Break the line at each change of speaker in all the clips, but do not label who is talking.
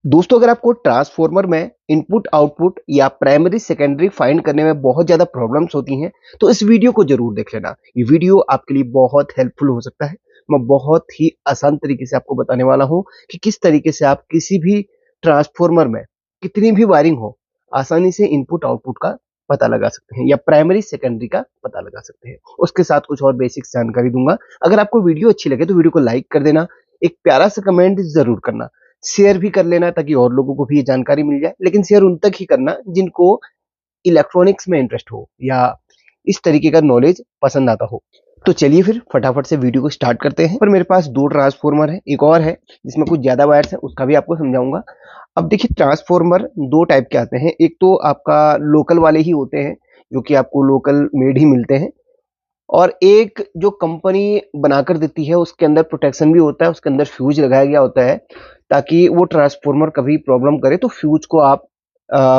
दोस्तों, अगर आपको ट्रांसफॉर्मर में इनपुट आउटपुट या प्राइमरी सेकेंडरी फाइंड करने में बहुत ज़्यादा प्रॉब्लम्स होती हैं, तो इस वीडियो को ज़रूर देख लेना। ये वीडियो आपके लिए बहुत हेल्पफुल हो सकता है। मैं बहुत ही आसान तरीके से आपको बताने वाला हूँ कि किस तरीके से आप किसी भी ट्रांसफॉर्मर में कितनी भी वायरिंग हो, आसानी से इनपुट आउटपुट का पता लगा सकते हैं या प्राइमरी सेकेंडरी का पता लगा सकते हैं। उसके साथ कुछ और बेसिक्स जानकारी दूंगा। अगर आपको वीडियो अच्छी लगे तो वीडियो को लाइक कर देना, एक प्यारा सा कमेंट ज़रूर करना, शेयर भी कर लेना ताकि और लोगों को भी ये जानकारी मिल जाए। लेकिन शेयर उन तक ही करना जिनको इलेक्ट्रॉनिक्स में इंटरेस्ट हो या इस तरीके का नॉलेज पसंद आता हो। तो चलिए फिर फटाफट से वीडियो को स्टार्ट करते हैं। पर मेरे पास 2 ट्रांसफॉर्मर है, एक और है जिसमें कुछ ज़्यादा वायर्स हैं, उसका भी आपको समझाऊँगा। अब देखिए, ट्रांसफॉर्मर 2 टाइप के आते हैं। एक तो आपका लोकल वाले ही होते हैं, जो कि आपको लोकल मेड ही मिलते हैं, और एक जो कंपनी बनाकर देती है उसके अंदर प्रोटेक्शन भी होता है, उसके अंदर फ्यूज लगाया गया होता है ताकि वो ट्रांसफॉर्मर कभी प्रॉब्लम करे तो फ्यूज को आप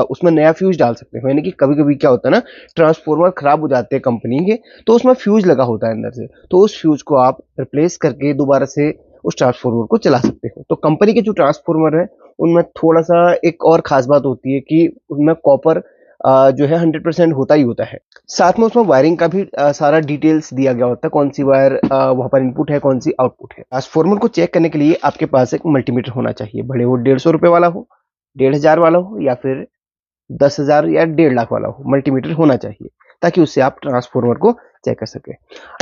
उसमें नया फ्यूज डाल सकते हो। यानी कि कभी-कभी क्या होता है ना, ट्रांसफॉर्मर खराब हो जाते हैं कंपनी के, तो उसमें फ्यूज लगा होता है अंदर से, तो उस फ्यूज को आप रिप्लेस करके दोबारा से उस ट्रांसफॉर्मर को चला सकते हो। तो कंपनी के जो ट्रांसफॉर्मर है उनमें थोड़ा सा एक और खास बात होती है कि उनमें कॉपर जो है 100% होता ही होता है। साथ में उसमें वायरिंग का भी सारा डिटेल्स दिया गया होता है, कौन सी वायर वहाँ पर इनपुट है, कौन सी आउटपुट है। ट्रांसफॉर्मर को चेक करने के लिए आपके पास एक मल्टीमीटर होना चाहिए, भले वो 150 रुपए वाला हो, 1500 वाला हो या फिर 10,000 या 1.5 लाख वाला हो, मल्टीमीटर होना चाहिए ताकि उससे आप ट्रांसफॉर्मर को चेक कर सकें।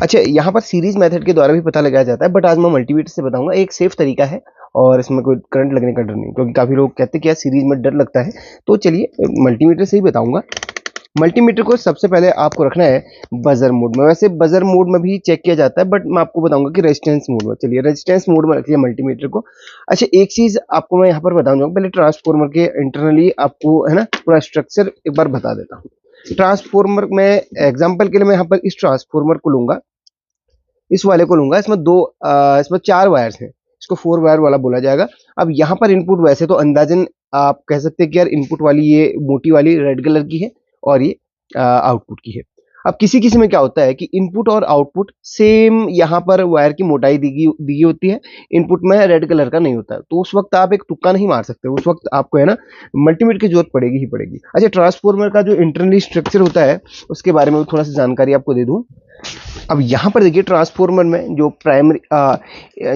अच्छा, यहाँ पर सीरीज मेथड के द्वारा भी पता लगाया जाता है, बट आज मैं मल्टीमीटर से बताऊंगा। एक सेफ तरीका है और इसमें कोई करंट लगने का डर नहीं, क्योंकि काफी लोग कहते हैं कि यार सीरीज में डर लगता है। तो चलिए मल्टीमीटर से ही बताऊंगा। मल्टीमीटर को सबसे पहले आपको रखना है बजर मोड में। वैसे बजर मोड में भी चेक किया जाता है, बट मैं आपको बताऊंगा कि रेजिस्टेंस मोड में। चलिए रेजिस्टेंस मोड में रखिए मल्टीमीटर को। अच्छा, एक चीज आपको मैं यहाँ पर बताऊंगा, पहले ट्रांसफॉर्मर के इंटरनली आपको है ना पूरा स्ट्रक्चर एक बार बता देता हूँ। ट्रांसफॉर्मर में एग्जाम्पल के लिए मैं यहाँ पर इस ट्रांसफॉर्मर को लूंगा, इस वाले को लूंगा। इसमें 4 वायर्स हैं, इसको 4 वायर वाला बोला जाएगा। अब यहाँ पर इनपुट वैसे तो अंदाजन आप कह सकते हैं कि यार इनपुट वाली ये मोटी वाली रेड कलर की है और ये आउटपुट की है। अब किसी किसी में क्या होता है कि इनपुट और आउटपुट सेम यहाँ पर वायर की मोटाई दी होती है, इनपुट में रेड कलर का नहीं होता है, तो उस वक्त आप एक तुक्का नहीं मार सकते, उस वक्त आपको है ना मल्टीमीटर की जरूरत पड़ेगी ही पड़ेगी। अच्छा, ट्रांसफॉर्मर का जो इंटरनली स्ट्रक्चर होता है उसके बारे में थोड़ा सा जानकारी आपको दे दूं। अब यहाँ पर देखिए, ट्रांसफॉर्मर में जो प्राइमरी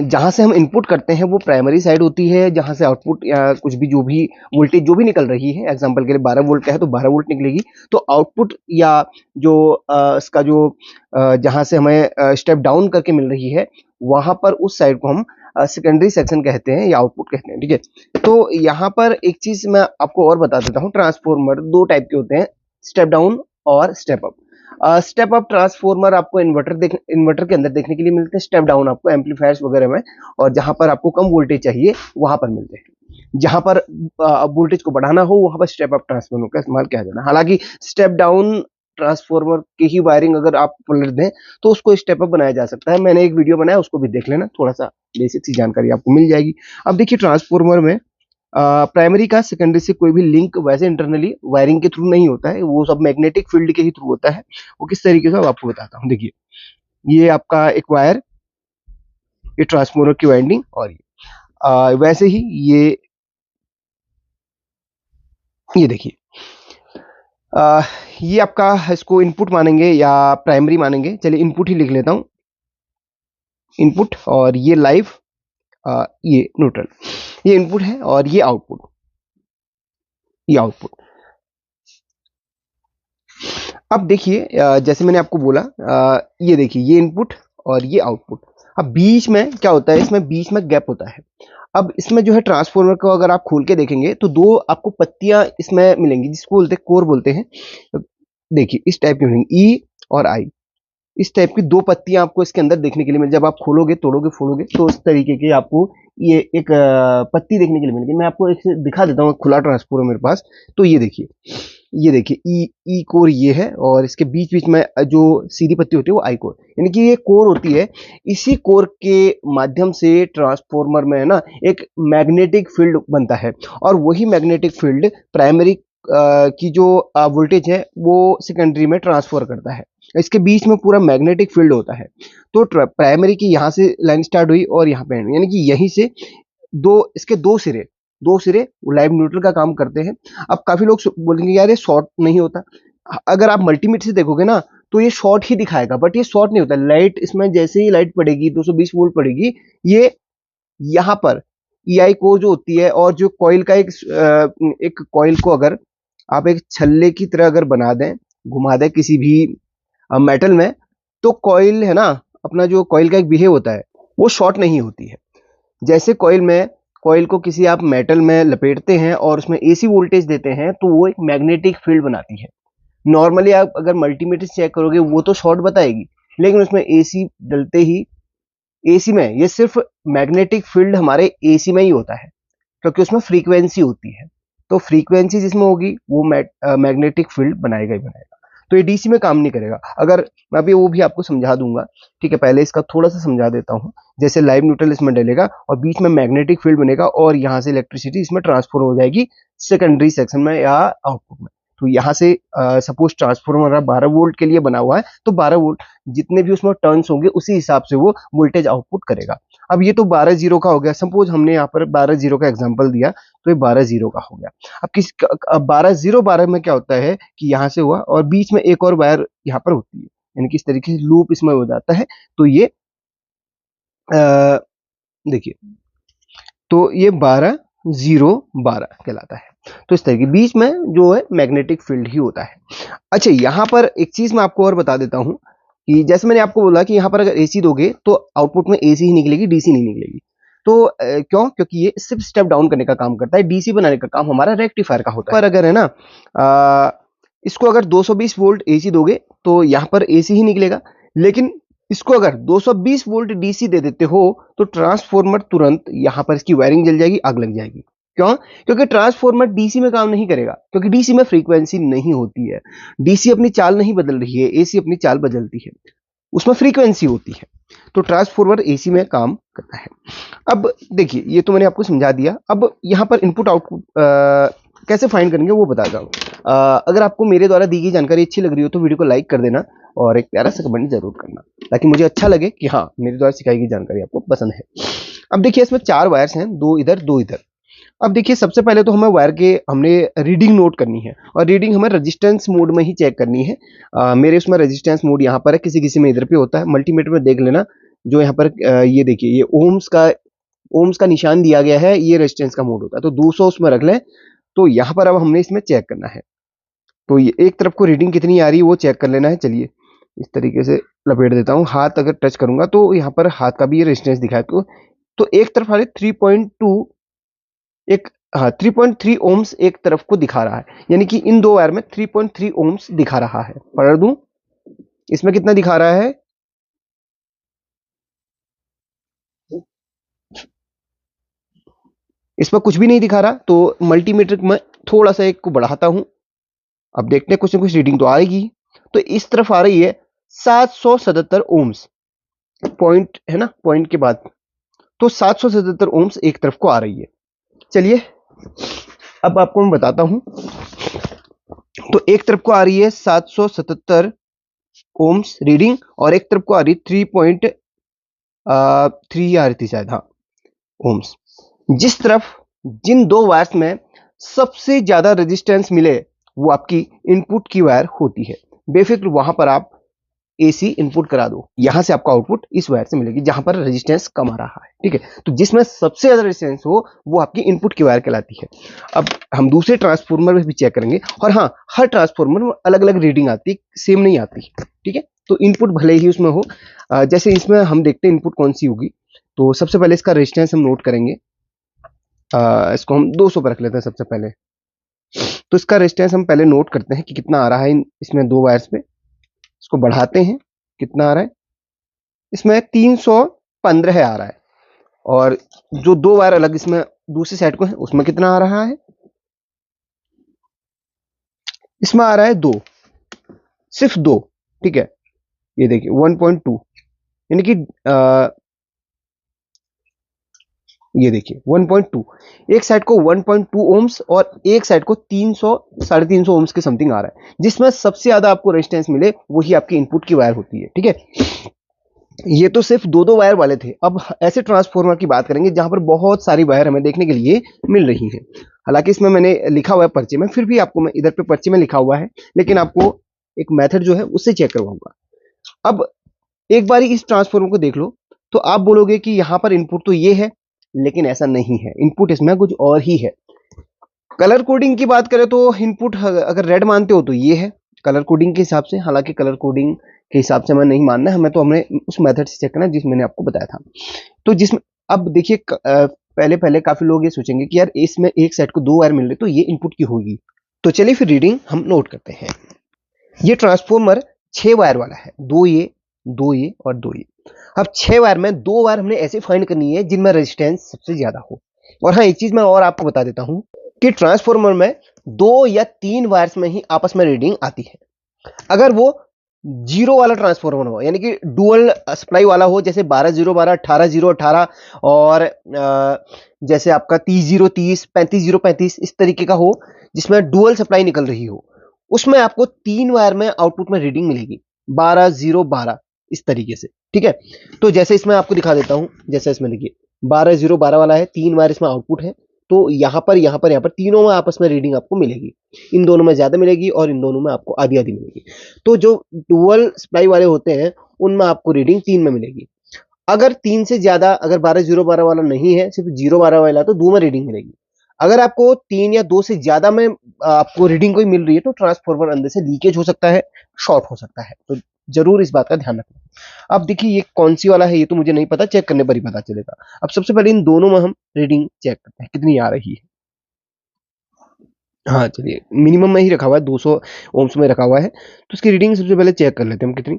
जहाँ से हम इनपुट करते हैं वो प्राइमरी साइड होती है, जहाँ से आउटपुट या कुछ भी जो भी वोल्टेज जो भी निकल रही है, एग्जांपल के लिए 12 वोल्ट का है तो 12 वोल्ट निकलेगी। तो आउटपुट या जो इसका जो जहाँ से हमें स्टेप डाउन करके मिल रही है, वहाँ पर उस साइड को हम सेकेंडरी सेक्शन कहते हैं या आउटपुट कहते हैं। ठीक है, तो यहाँ पर एक चीज मैं आपको और बता देता हूँ। ट्रांसफॉर्मर 2 टाइप के होते हैं, स्टेप डाउन और step up. Step up transformer आपको इन्वर्टर के अंदर देखने के लिए मिलते हैं, स्टेप डाउन आपको एम्पलीफायर्स वगैरह में और जहां पर आपको कम वोल्टेज चाहिए वहां पर मिलते हैं। जहां पर वोल्टेज को बढ़ाना हो वहां पर स्टेप अप ट्रांसफॉर्मर का इस्तेमाल किया जाता है। हालांकि स्टेप डाउन ट्रांसफॉर्मर की ही वायरिंग अगर आप पलट दें तो उसको स्टेप अप बनाया जा सकता है। मैंने एक वीडियो बनाया, उसको भी देख लेना, थोड़ा सा बेसिक सी जानकारी आपको मिल जाएगी। अब देखिए, ट्रांसफॉर्मर में प्राइमरी का सेकेंडरी से कोई भी लिंक वैसे इंटरनली वायरिंग के थ्रू नहीं होता है, वो सब मैग्नेटिक फील्ड के ही थ्रू होता है। वो किस तरीके से आपको बताता हूँ। देखिए, ये आपका एक वायर, ये ट्रांसफॉर्मर की वाइंडिंग, और ये वैसे ही ये देखिए, ये आपका इसको इनपुट मानेंगे या प्राइमरी मानेंगे। चलिए इनपुट ही लिख लेता हूँ, इनपुट, और ये लाइव, ये न्यूट्रल, ये इनपुट है और ये आउटपुट, ये आउटपुट। अब देखिए, जैसे मैंने आपको बोला, ये देखिए ये इनपुट और ये आउटपुट। अब बीच में क्या होता है, इसमें बीच में गैप होता है। अब इसमें जो है ट्रांसफॉर्मर को अगर आप खोल के देखेंगे तो 2 आपको पत्तियां इसमें मिलेंगी, जिसको बोलते हैं कोर बोलते हैं। देखिए इस टाइप की मिलेंगी, ई और आई, इस टाइप की 2 पत्तियां आपको इसके अंदर देखने के लिए मिल, जब आप खोलोगे, तोड़ोगे, फोड़ोगे तो इस तरीके के आपको ये एक पत्ती देखने के लिए मिलेगी। मैं आपको एक दिखा देता हूँ, खुला ट्रांसफॉर्मर मेरे पास। तो ये देखिए, ये देखिए ई कोर ये है, और इसके बीच बीच में जो सीधी पत्ती होती है वो आई कोर, यानी कि ये कोर होती है। इसी कोर के माध्यम से ट्रांसफॉर्मर में है ना एक मैग्नेटिक फील्ड बनता है, और वही मैग्नेटिक फील्ड प्राइमरी की जो वोल्टेज है वो सेकेंडरी में ट्रांसफर करता है। इसके बीच में पूरा मैग्नेटिक फील्ड होता है। तो प्राइमरी की यहाँ से लाइन स्टार्ट हुई और यहाँ पे एंड, यानी कि यहीं से इसके 2 सिरे दो सिरे लाइव न्यूट्रल का काम करते हैं। अब काफी लोग बोलेंगे यार ये शॉर्ट नहीं होता, अगर आप मल्टीमीटर से देखोगे ना तो ये शॉर्ट ही दिखाएगा, बट ये शॉर्ट नहीं होता। लाइट इसमें जैसे ही लाइट पड़ेगी 220 वोल्ट पड़ेगी, ये यहाँ पर EI को जो होती है, और जो कॉइल का एक कॉइल को अगर आप एक छल्ले की तरह अगर बना दें, घुमा दें किसी भी मेटल में, तो कॉइल है ना, अपना जो कॉइल का एक बिहेव होता है वो शॉर्ट नहीं होती है। जैसे कॉइल को किसी आप मेटल में लपेटते हैं और उसमें AC वोल्टेज देते हैं तो वो एक मैग्नेटिक फील्ड बनाती है। नॉर्मली आप अगर मल्टीमीटर से चेक करोगे वो तो शॉर्ट बताएगी, लेकिन उसमें AC डलते ही, AC में ये सिर्फ मैग्नेटिक फील्ड हमारे AC में ही होता है, क्योंकि उसमें फ्रीक्वेंसी होती है। तो फ्रीक्वेंसी जिसमें होगी वो मैग्नेटिक फील्ड बनाएगा ही बनाएगा। तो ये DC में काम नहीं करेगा। अगर मैं अभी वो भी आपको समझा दूंगा, ठीक है, पहले इसका थोड़ा सा समझा देता हूँ। जैसे लाइव न्यूट्रल इसमें डलेगा और बीच में मैग्नेटिक फील्ड बनेगा और यहाँ से इलेक्ट्रिसिटी इसमें ट्रांसफर हो जाएगी सेकेंडरी सेक्शन में या आउटपुट में। तो यहाँ से सपोज ट्रांसफॉर्मर 12 वोल्ट के लिए बना हुआ है, तो 12 वोल्ट जितने भी उसमें टर्न्स होंगे उसी हिसाब से वो वोल्टेज आउटपुट करेगा। अब ये तो 12 जीरो का हो गया, सपोज हमने यहाँ पर 12 जीरो का एग्जांपल दिया, तो ये 12 जीरो का हो गया। अब 12 जीरो 12 में क्या होता है कि यहाँ से हुआ और बीच में एक और वायर यहाँ पर होती है, यानी कि इस तरीके से लूप इसमें हो जाता है। तो ये देखिए, तो ये 12 0 12 कहलाता है। तो इस तरह के बीच में जो है मैग्नेटिक फील्ड ही होता है। अच्छा, यहाँ पर एक चीज मैं आपको और बता देता हूँ कि जैसे मैंने आपको बोला कि यहाँ पर अगर AC दोगे तो आउटपुट में AC ही निकलेगी, DC नहीं निकलेगी। तो क्यों? क्योंकि ये सिर्फ स्टेप डाउन करने का काम करता है, DC बनाने का काम हमारा रेक्टिफायर का होता है। पर अगर है ना इसको अगर 220 वोल्ट AC दोगे तो यहाँ पर AC ही निकलेगा, लेकिन इसको अगर 220 वोल्ट DC दे देते हो तो ट्रांसफॉर्मर तुरंत यहाँ पर इसकी वायरिंग जल जाएगी, आग लग जाएगी। क्यों? क्योंकि ट्रांसफॉर्मर DC में काम नहीं करेगा, क्योंकि DC में फ्रीक्वेंसी नहीं होती है। DC अपनी चाल नहीं बदल रही है, AC अपनी चाल बदलती है, उसमें फ्रीक्वेंसी होती है। तो ट्रांसफॉर्मर AC में काम करता है। अब देखिए, ये तो मैंने आपको समझा दिया। अब यहाँ पर इनपुट आउटपुट कैसे फाइंड करेंगे वो बता दूं। अगर आपको मेरे द्वारा दी गई जानकारी अच्छी लग रही हो तो वीडियो को लाइक कर देना और एक प्यारा सा कमेंट जरूर करना, ताकि मुझे अच्छा लगे कि हाँ, मेरे द्वारा सिखाई गई जानकारी आपको पसंद है। अब देखिए, इसमें 4 वायर्स हैं, 2 इधर 2 इधर। अब देखिए, सबसे पहले तो हमें वायर के हमने रीडिंग नोट करनी है, और रीडिंग हमें रेजिस्टेंस मोड में ही चेक करनी है। मेरे उसमें रेजिस्टेंस मोड यहाँ पर है, किसी में इधर पे होता है। मल्टीमीटर में देख लेना, जो यहाँ पर ये देखिए, ये ओम्स का निशान दिया गया है, ये रेजिस्टेंस का मोड होता है। तो 200 उसमें रख लें। तो यहाँ पर अब हमने इसमें चेक करना है, तो ये एक तरफ को रीडिंग कितनी आ रही है वो चेक कर लेना है। चलिए, इस तरीके से लपेट देता हूँ, हाथ अगर टच करूंगा तो यहाँ पर हाथ का भी ये रेजिस्टेंस दिखाए। तो एक तरफ हमारे 3.2 एक 3.3 ओम्स एक तरफ को दिखा रहा है, यानी कि इन दो वायर में 3.3 ओम्स दिखा रहा है। पढ़ दूं, इसमें कितना दिखा रहा है? इसमें कुछ भी नहीं दिखा रहा। तो मल्टीमीटर में थोड़ा सा एक को बढ़ाता हूं, अब देखते हैं कुछ ना कुछ रीडिंग तो आएगी। तो इस तरफ आ रही है 777 ओम्स, पॉइंट है ना, पॉइंट के बाद। तो 777 ओम्स एक तरफ को आ रही है। चलिए, अब आपको मैं बताता हूं। तो एक तरफ को आ रही है 777 ओम्स रीडिंग, और एक तरफ को आ रही 3.3 आ रही थी शायद, हाँ, ओम्स। जिस तरफ जिन दो वायर्स में सबसे ज्यादा रेजिस्टेंस मिले वो आपकी इनपुट की वायर होती है। बेफिक्र वहां पर आप AC इनपुट करा दो, यहां से आपका आउटपुट इस वायर से मिलेगी जहां पर रेजिस्टेंस कम आ रहा है। ठीक है, तो जिसमें सबसे ज्यादा रेजिस्टेंस हो वो आपकी इनपुट की वायर कहलाती है। अब हम दूसरे ट्रांसफार्मर में भी चेक करेंगे, और हाँ, हर ट्रांसफार्मर में अलग अलग रीडिंग आती है, सेम नहीं आती। ठीक है, तो इनपुट भले ही उसमें हो, जैसे इसमें हम देखते हैं इनपुट कौन सी होगी। तो सबसे पहले इसका रेजिस्टेंस हम नोट करेंगे। इसको हम 200 पर रख लेते हैं सबसे पहले। तो इसका रेजिस्टेंस हम पहले नोट करते हैं कि कितना आ रहा है इसमें दो वायर्स पे। इसको बढ़ाते हैं, कितना आ रहा है? इसमें 315 आ रहा है। और जो दो वायर अलग इसमें दूसरी साइड को है उसमें कितना आ रहा है? इसमें आ रहा है 2, सिर्फ 2। ठीक है, ये देखिए 1.2, यानी कि ये देखिए 1.2। एक साइड को 1.2 ओम्स और एक साइड को 300 350 ओम्स के समथिंग आ रहा है। जिसमें सबसे ज्यादा आपको रेजिस्टेंस मिले वही आपकी इनपुट की वायर होती है। ठीक है, ये तो सिर्फ दो दो वायर वाले थे। अब ऐसे ट्रांसफॉर्मर की बात करेंगे जहां पर बहुत सारी वायर हमें देखने के लिए मिल रही हैं। हालांकि इसमें मैंने लिखा हुआ है पर्चे में, फिर भी आपको मैं इधर पे पर्चे में लिखा हुआ है, लेकिन आपको एक मेथड जो है उससे चेक करवाऊंगा। अब एक बारी इस ट्रांसफॉर्मर को देख लो तो आप बोलोगे कि यहाँ पर इनपुट तो ये है, लेकिन ऐसा नहीं है, इनपुट इसमें कुछ और ही है। कलर कोडिंग की बात करें तो इनपुट अगर रेड मानते हो तो ये है कलर कोडिंग के हिसाब से। हालांकि कलर कोडिंग के हिसाब से हमें नहीं मानना है, हमें तो हमने उस मेथड से चेक करना है जिस मैंने आपको बताया था। तो जिसमें अब देखिए पहले पहले काफी लोग ये सोचेंगे कि यार इसमें एक सेट को दो वायर मिल रही तो ये इनपुट की होगी। तो चलिए फिर रीडिंग हम नोट करते हैं। ये ट्रांसफॉर्मर 6 वायर वाला है, दो ये और दो ये। अब 6 वायर में दो वायर हमने ऐसे फाइंड करनी है जिनमें रेजिस्टेंस सबसे ज्यादा हो। और हाँ, एक चीज मैं और आपको बता देता हूं कि ट्रांसफॉर्मर में 2 या 3 वायर्स में ही आपस में रीडिंग आती है। अगर वो जीरो वाला ट्रांसफॉर्मर हो, यानी कि डुअल सप्लाई वाला हो, जैसे 12-0-12, 18-0-18 और जैसे आपका 30-0-30, 35-0-35 इस तरीके का हो, जिसमें डुअल सप्लाई निकल रही हो, उसमें आपको 3 वायर में आउटपुट में रीडिंग मिलेगी 12-0-12 इस तरीके से। ठीक है, तो जैसे इसमें आपको दिखा देता हूं, जैसे इसमें देखिए 12-0-12 वाला है, 3 वायर इसमें आउटपुट है, तो यहाँ पर तीनों में आपस में रीडिंग आपको मिलेगी। इन दोनों में ज्यादा मिलेगी और इन दोनों में आपको आधी आधी मिलेगी। तो जो डुअल सप्लाई वाले होते हैं उनमें आपको रीडिंग 3 में मिलेगी। अगर 3 से ज्यादा, अगर 12-0-12 वाला नहीं है, सिर्फ 0-12 वाला, तो 2 में रीडिंग मिलेगी। अगर आपको 3 या 2 से ज्यादा में आपको रीडिंग कोई मिल रही है तो ट्रांसफॉर्मर अंदर से लीकेज हो सकता है, शॉर्ट हो सकता है। तो जरूर इस बात का ध्यान रखना। अब देखिए ये कौन सी वाला है ये तो मुझे नहीं पता, चेक करने पर ही पता चलेगा। अब सबसे पहले इन दोनों में हम रीडिंग चेक करते हैं कितनी आ रही है। हाँ चलिए, मिनिमम में ही रखा हुआ है, 200 ओम्स में रखा हुआ है, तो इसकी रीडिंग सबसे पहले चेक कर लेते हैं हम कितनी।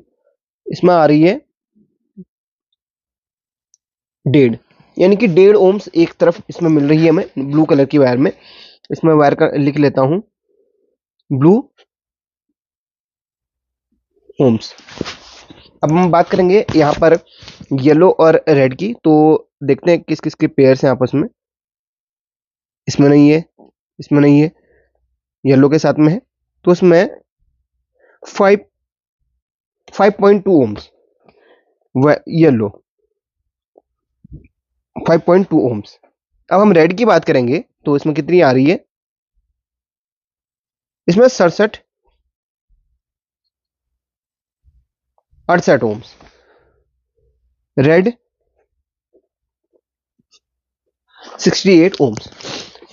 इसमें आ रही है 1.5, यानी कि 1.5 ओम्स एक तरफ इसमें मिल रही है हमें ब्लू कलर की वायर में। इसमें वायर का लिख लेता हूं ब्लू ओम्स। अब हम बात करेंगे यहाँ पर येलो और रेड की, तो देखते हैं किस किस के पेयर्स हैं आपस में। इसमें नहीं है, इसमें नहीं है, येलो के साथ में है, तो इसमें 5.2 ओम्स येलो, 5.2 ओम्स। अब हम रेड की बात करेंगे तो इसमें कितनी आ रही है, इसमें 68 ओम्स। Red 68 ohms.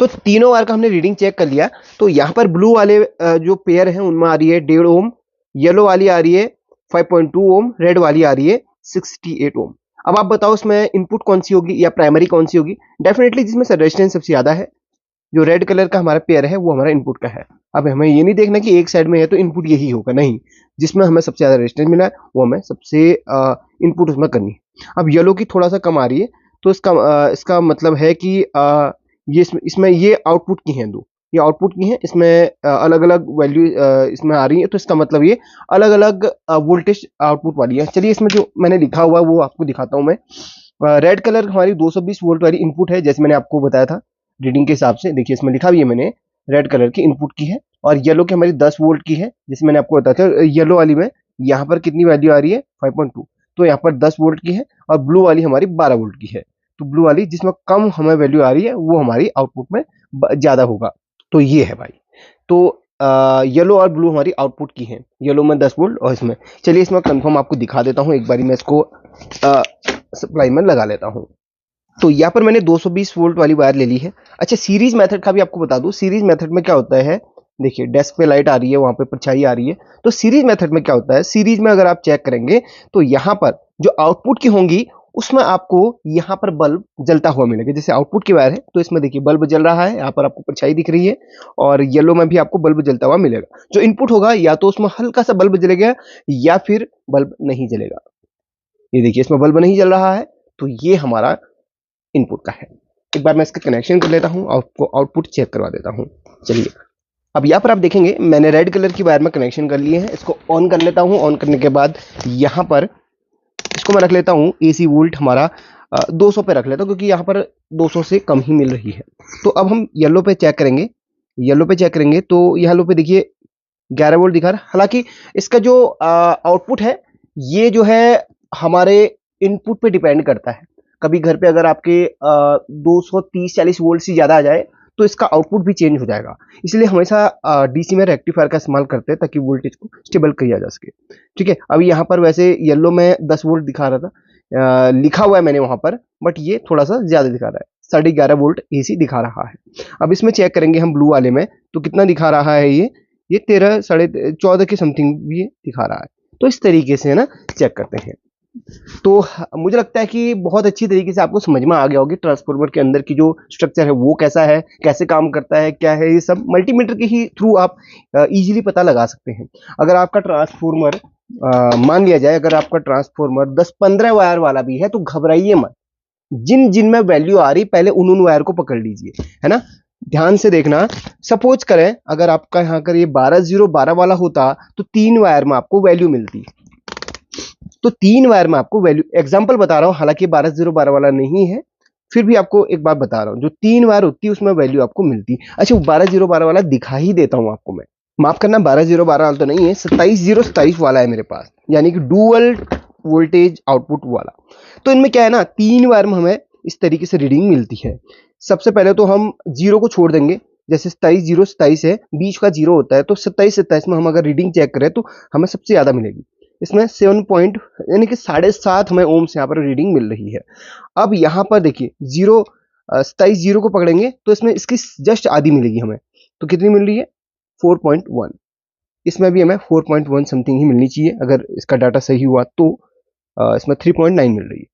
तो तीनों वायर का हमने रीडिंग चेक कर लिया। तो यहां पर ब्लू वाले जो पेयर हैं उनमें आ रही है 1.5 ओम, येलो वाली आ रही है 5.2 ओम, रेड वाली आ रही है 68 ओम। अब आप बताओ इसमें इनपुट कौन सी होगी या प्राइमरी कौन सी होगी। डेफिनेटली जिसमें रेजिस्टेंस सबसे ज्यादा है, जो रेड कलर का हमारा पेयर है वो हमारा इनपुट का है। अब हमें ये नहीं देखना कि एक साइड में है तो इनपुट यही होगा, नहीं, जिसमें हमें सबसे ज्यादा रेजिस्टेंस मिला है वो हमें सबसे इनपुट उसमें करनी है। अब येलो की थोड़ा सा कम आ रही है, तो इसका मतलब है कि ये इसमें ये आउटपुट की हैं, दो ये आउटपुट की हैं, इसमें अलग अलग वैल्यू इसमें आ रही है, तो इसका मतलब ये अलग अलग वोल्टेज आउटपुट वाली है। चलिए इसमें जो मैंने लिखा हुआ है वो आपको दिखाता हूं मैं। रेड कलर हमारी 220 वोल्ट वाली इनपुट है, जैसे मैंने आपको बताया था रीडिंग के हिसाब से। देखिए इसमें लिखा भी है मैंने, रेड कलर की इनपुट की है, और येलो की हमारी 10 वोल्ट की है, जैसे मैंने आपको बताया था। येलो वाली में यहाँ पर कितनी वैल्यू आ रही है 5.2, तो यहाँ पर 10 वोल्ट की है, और ब्लू वाली हमारी 12 वोल्ट की है। तो ब्लू वाली जिसमें कम हमें वैल्यू आ रही है वो हमारी आउटपुट में ज्यादा होगा। तो ये है भाई। तो येलो और ब्लू हमारी आउटपुट की है, येलो में 10 वोल्ट और इसमें। चलिए इसमें कंफर्म आपको दिखा देता हूँ, एक बारी मैं इसको सप्लाई में लगा लेता हूँ। तो यहाँ पर मैंने 220 वोल्ट वाली वायर ले ली है। अच्छा, सीरीज मेथड का भी आपको बता दूं, सीरीज मेथड में क्या होता है, देखिए डेस्क पे लाइट आ रही है, वहां पे परछाई आ रही है। तो सीरीज मेथड में क्या होता है, सीरीज में अगर आप चेक करेंगे तो यहाँ पर जो आउटपुट की होंगी उसमें आपको यहाँ पर बल्ब जलता हुआ मिलेगा। जैसे आउटपुट की वायर है तो इसमें देखिए बल्ब जल रहा है, यहाँ पर आपको परछाई दिख रही है, और येलो में भी आपको बल्ब जलता हुआ मिलेगा। जो इनपुट होगा या तो उसमें हल्का सा बल्ब जलेगा या फिर बल्ब नहीं जलेगा। ये देखिए इसमें बल्ब नहीं जल रहा है, तो ये हमारा इनपुट का है। एक बार मैं इसका कनेक्शन कर लेता हूं, आपको आउटपुट चेक करवा देता हूं। चलिए अब यहाँ पर आप देखेंगे मैंने रेड कलर की वायर में कनेक्शन कर लिए हैं। इसको ऑन कर लेता हूं। ऑन करने के बाद यहाँ पर इसको मैं रख लेता हूं एसी वोल्ट हमारा 200 पे रख लेता हूं, क्योंकि यहाँ पर 200 से कम ही मिल रही है। तो अब हम येलो पे चेक करेंगे, येलो पे चेक करेंगे तो येलो पे देखिए 11 वोल्ट दिखा रहा है। हालांकि इसका जो आउटपुट है ये जो है हमारे इनपुट पे डिपेंड करता है। कभी घर पे अगर आपके 230-40 वोल्ट से ज़्यादा आ जाए तो इसका आउटपुट भी चेंज हो जाएगा। इसलिए हमेशा डीसी में रेक्टिफायर का इस्तेमाल करते हैं ताकि वोल्टेज को स्टेबल किया जा सके। ठीक है, अभी यहाँ पर वैसे येलो में 10 वोल्ट दिखा रहा था, लिखा हुआ है मैंने वहाँ पर, बट ये थोड़ा-सा ज़्यादा दिखा रहा है, 11.5 वोल्ट एसी दिखा रहा है। अब इसमें चेक करेंगे हम ब्लू वाले में, तो कितना दिखा रहा है ये 13 साढ़े 14 के समथिंग भी ये दिखा रहा है। तो इस तरीके से है ना चेक करते हैं। तो मुझे लगता है कि बहुत अच्छी तरीके से आपको समझ में आ गया होगा ट्रांसफार्मर के अंदर की जो स्ट्रक्चर है वो कैसा है, कैसे काम करता है, क्या है, ये सब मल्टीमीटर के ही थ्रू आप इजीली पता लगा सकते हैं। अगर आपका ट्रांसफार्मर मान लिया जाए, अगर आपका ट्रांसफार्मर 10-15 वायर वाला भी है तो घबराइए मत। जिन जिन में वैल्यू आ रही पहले उन वायर को पकड़ लीजिए, है ना। ध्यान से देखना, सपोज करें अगर आपका यहाँ कर ये 12-0-12 वाला होता तो 3 वायर में आपको वैल्यू मिलती, तो 3 वायर में आपको वैल्यू, एग्जांपल बता रहा हूं, हालांकि 12-0-12 वाला नहीं है, फिर भी आपको एक बात बता रहा हूं, जो 3 वायर होती है उसमें वैल्यू आपको मिलती। अच्छा, 12-0-12 वाला दिखा ही देता हूं आपको मैं, माफ करना, 12-0-12 वाला तो नहीं है, 27-0-27 वाला है मेरे पास, यानी कि डुअल वोल्टेज आउटपुट वाला। तो इनमें क्या है ना, 3 वायर में हमें इस तरीके से रीडिंग मिलती है। सबसे पहले तो हम जीरो को छोड़ देंगे, जैसे 27-0-27 है, बीच का जीरो होता है, तो 27-27 में हम अगर रीडिंग चेक करें तो हमें सबसे ज्यादा मिलेगी। इसमें 7 पॉइंट यानी कि 7.5 हमें ओम से यहाँ पर रीडिंग मिल रही है। अब यहाँ पर देखिए 27-0 को पकड़ेंगे तो इसमें इसकी जस्ट आधी मिलेगी हमें, तो कितनी मिल रही है 4.1। इसमें भी हमें 4.1 समथिंग ही मिलनी चाहिए, अगर इसका डाटा सही हुआ तो इसमें 3.9 मिल रही है।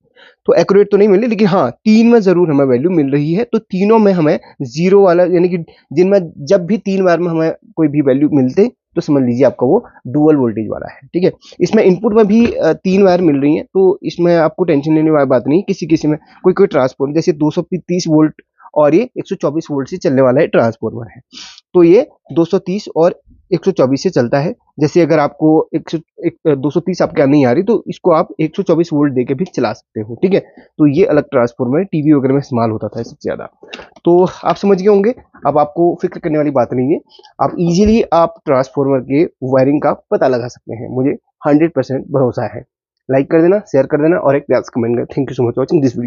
तो एक्यूरेट तो नहीं मिली, लेकिन हाँ 3 में जरूर हमें वैल्यू मिल रही है। तो तीनों में हमें जीरो वाला, यानी कि जिनमें जब भी 3 बार में हमें कोई भी वैल्यू मिलते तो समझ लीजिए आपका वो डुअल वोल्टेज वाला है। ठीक है, इसमें इनपुट में भी 3 वायर मिल रही हैं, तो इसमें आपको टेंशन लेने वाली बात नहीं। किसी किसी में कोई कोई ट्रांसफॉर्मर जैसे 230 वोल्ट और ये 124 वोल्ट से चलने वाला है ट्रांसफॉर्मर है, तो ये 230 और 124 से चलता है। जैसे अगर आपको 230 आपके यहाँ नहीं आ रही तो इसको आप 124 वोल्ट देके भी चला सकते हो। ठीक है, तो ये अलग ट्रांसफॉर्मर है, टीवी वगैरह में इस्तेमाल होता था सबसे ज्यादा। तो आप समझ गए होंगे, अब आपको फिक्र करने वाली बात नहीं है, आप इजीली आप ट्रांसफॉर्मर के वायरिंग का पता लगा सकते हैं, मुझे 100% भरोसा है। लाइक कर देना, शेयर कर देना और एक प्यार से कमेंट कर। Thank you so much watching this video.